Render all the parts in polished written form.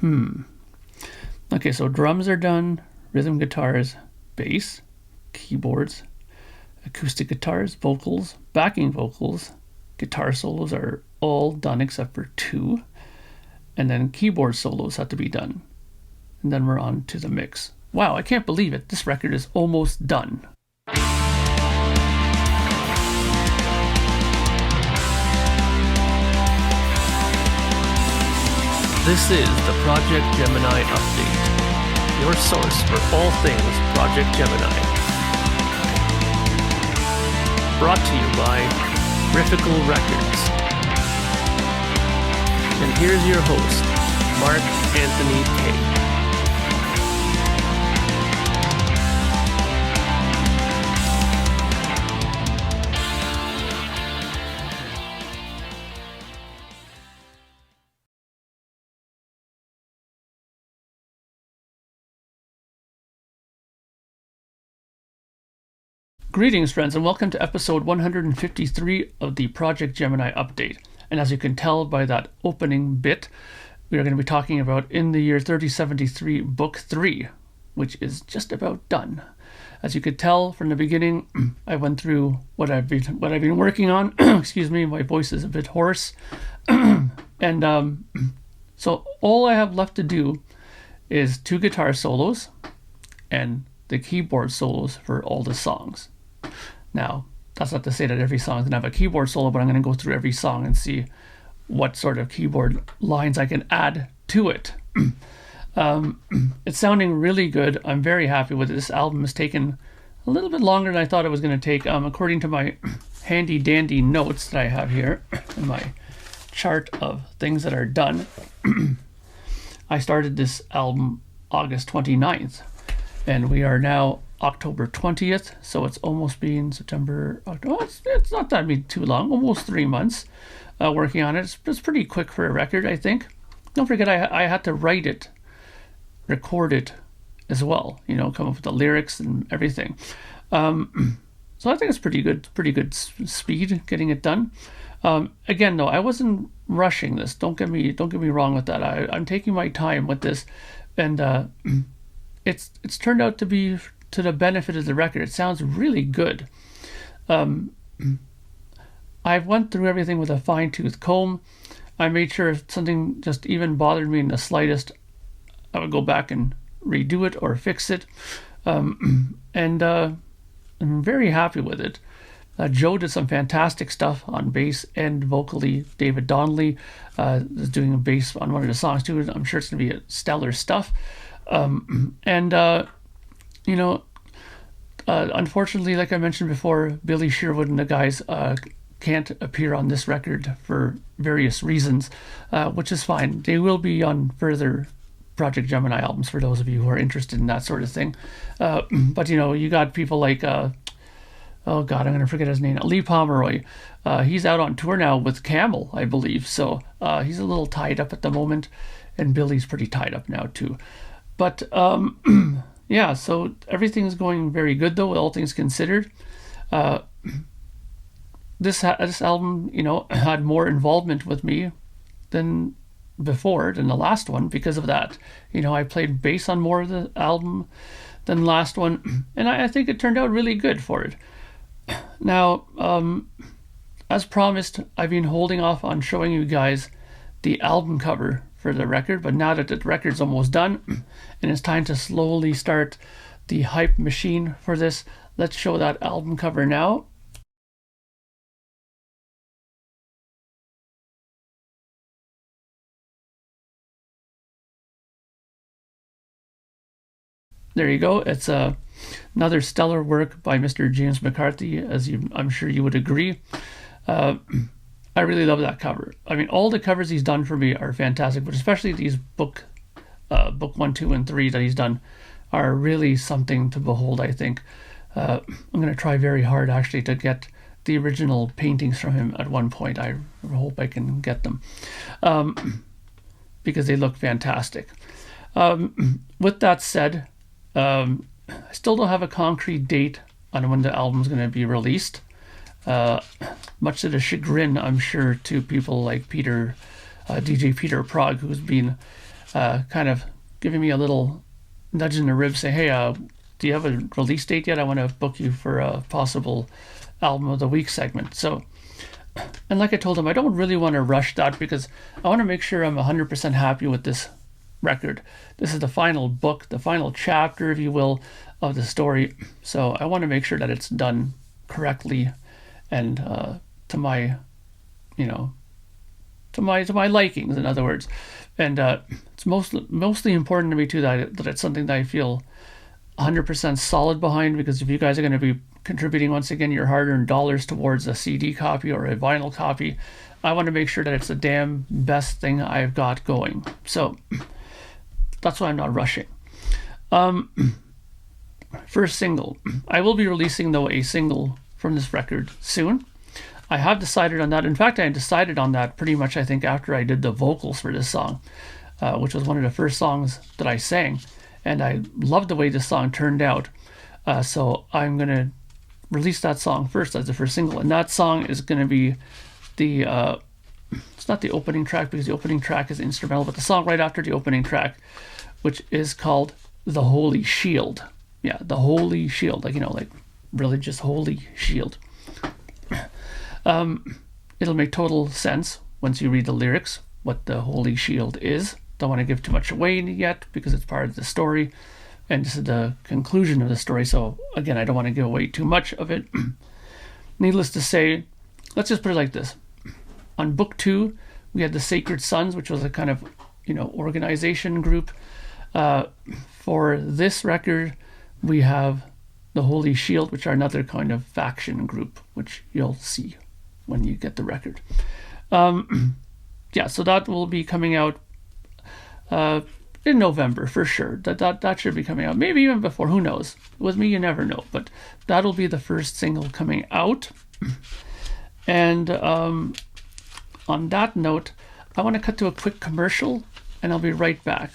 Okay, so drums are done, rhythm guitars, bass, keyboards, acoustic guitars, vocals, backing vocals, guitar solos are all done except for 2. And then keyboard solos have to be done. And then we're on to the mix. Wow, I can't believe it. This record is almost done. This is the Project Gemineye Update, your source for all things Project Gemineye. Brought to you by Graphical Records. And here's your host, Mark Anthony K. Greetings, friends, and welcome to episode 153 of the Project Gemineye Update. And as you can tell by that opening bit, we are going to be talking about In the Year 3073, Book 3, which is just about done. As you could tell from the beginning, I went through what I've been working on. Excuse me, my voice is a bit hoarse. And so all I have left to do is 2 guitar solos and the keyboard solos for all the songs. Now, that's not to say that every song is going to have a keyboard solo, but I'm going to go through every song and see what sort of keyboard lines I can add to it. It's sounding really good. I'm very happy with it. This album has taken a little bit longer than I thought it was going to take. According to my handy dandy notes that I have here in my chart of things that are done, I started this album August 29th, and we are now October 20th, so it's almost been September, October. It's not that too long, almost 3 months working on it. It's pretty quick for a record, I think. Don't forget, I had to write it, record it as well, come up with the lyrics and everything. So I think it's pretty good speed getting it done. Again, though, I wasn't rushing this. Don't get me wrong with that. I'm taking my time with this, and it's turned out to be to the benefit of the record. It sounds really good. I went through everything with a fine-tooth comb. I made sure if something just even bothered me in the slightest, I would go back and redo it or fix it. And I'm very happy with it. Joe did some fantastic stuff on bass and vocally. David Donnelly is doing a bass on one of the songs too. I'm sure it's going to be stellar stuff. Unfortunately, like I mentioned before, Billy Sherwood and the guys can't appear on this record for various reasons, which is fine. They will be on further Project Gemineye albums for those of you who are interested in that sort of thing. But you got people like, oh God, I'm going to forget his name, Lee Pomeroy. He's out on tour now with Camel, I believe. So he's a little tied up at the moment, and Billy's pretty tied up now too. But yeah, so everything's going very good though, all things considered. This album, had more involvement with me than before, than the last one, because of that. I played bass on more of the album than the last one, and I think it turned out really good for it. Now, as promised, I've been holding off on showing you guys the album cover for the record, but now that the record's almost done and it's time to slowly start the hype machine for this, let's show that album cover now. There you go. It's another stellar work by Mr. James McCarthy, I'm sure you would agree. I really love that cover. I mean, all the covers he's done for me are fantastic, but especially these book 1, 2, and 3 that he's done are really something to behold, I think. I'm going to try very hard, actually, to get the original paintings from him at one point. I hope I can get them because they look fantastic. With that said, I still don't have a concrete date on when the album's going to be released. Much to the chagrin, I'm sure, to people like DJ Peter Prague, who's been kind of giving me a little nudge in the ribs, say, hey, do you have a release date yet? I want to book you for a possible album of the week segment. So, and like I told him, I don't really want to rush that because I want to make sure I'm 100% happy with this record. This is the final book, the final chapter, if you will, of the story. So I want to make sure that it's done correctly and to my, to my likings, in other words. And it's mostly important to me too that it's something that I feel 100% solid behind, because if you guys are going to be contributing once again your hard-earned dollars towards a CD copy or a vinyl copy, I want to make sure that it's the damn best thing I've got going. So that's why I'm not rushing. First single. I will be releasing, though, a single from this record soon. I have decided on that. In fact, I decided on that pretty much, I think, after I did the vocals for this song, which was one of the first songs that I sang. And I loved the way this song turned out. So I'm going to release that song first as the first single. And that song is going to be the... it's not the opening track, because the opening track is instrumental, but the song right after the opening track, which is called The Holy Shield. Yeah, The Holy Shield. Like religious holy shield. It'll make total sense once you read the lyrics, what the Holy Shield is. Don't want to give too much away yet because it's part of the story, and this is the conclusion of the story. So again, I don't want to give away too much of it. Needless to say, let's just put it like this. On book 2, we had the Sacred Sons, which was a kind of, organization group. For this record, we have the Holy Shield, which are another kind of faction group, which you'll see when you get the record. So that will be coming out in November for sure. That should be coming out. Maybe even before, who knows? With me, you never know. But that'll be the first single coming out. And on that note, I want to cut to a quick commercial, and I'll be right back.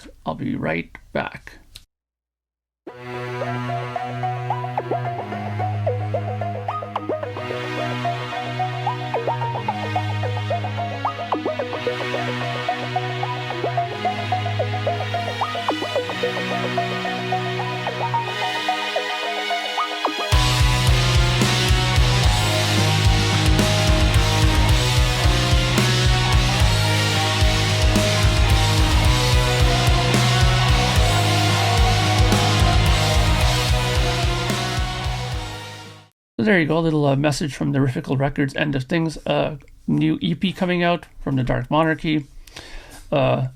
So there you go, a little message from the Riffical Records End of Things. New EP coming out from the Dark Monarchy. I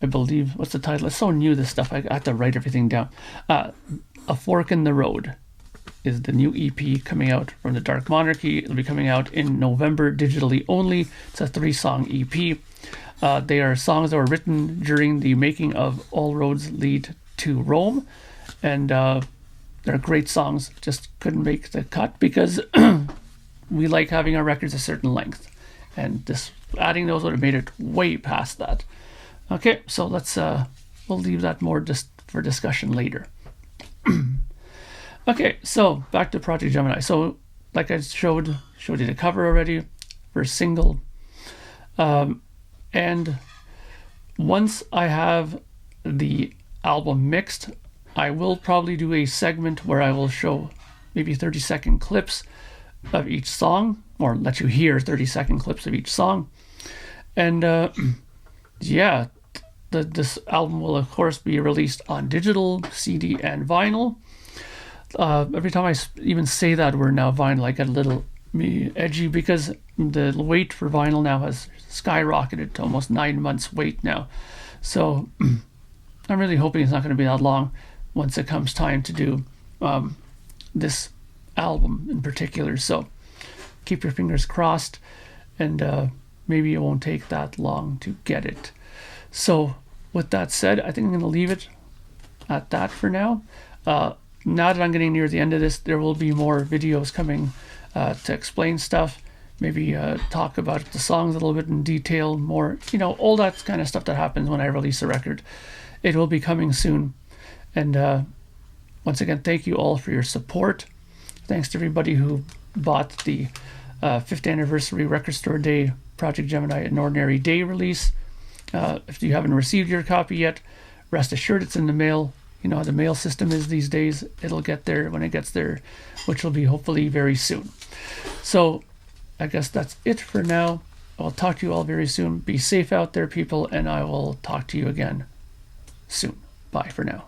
believe, what's the title? It's so new, this stuff. I have to write everything down. A Fork in the Road is the new EP coming out from the Dark Monarchy. It'll be coming out in November, digitally only. It's a 3-song EP. They are songs that were written during the making of All Roads Lead to Rome. And they're great songs, just couldn't make the cut because we like having our records a certain length. And this adding those would have made it way past that. Okay, so let's we'll leave that more just for discussion later. Okay, so back to Projekt Gemineye. So like I showed you the cover already for single. And once I have the album mixed, I will probably do a segment where I will show maybe 30-second clips of each song, or let you hear 30-second clips of each song. And this album will of course be released on digital, CD, and vinyl. Every time I even say that word now, vinyl, I get a little edgy because the wait for vinyl now has skyrocketed to almost 9 months wait now. So I'm really hoping it's not going to be that long once it comes time to do this album in particular. So keep your fingers crossed, and maybe it won't take that long to get it. So with that said, I think I'm going to leave it at that for now. Now that I'm getting near the end of this, there will be more videos coming to explain stuff, maybe talk about the songs a little bit in detail, more, all that kind of stuff that happens when I release a record. It will be coming soon. And once again, thank you all for your support. Thanks to everybody who bought the 5th anniversary Record Store Day Projekt Gemineye An Ordinary Day release. If you haven't received your copy yet, rest assured it's in the mail. You know how the mail system is these days. It'll get there when it gets there, which will be hopefully very soon. So I guess that's it for now. I'll talk to you all very soon. Be safe out there, people, and I will talk to you again soon. Bye for now.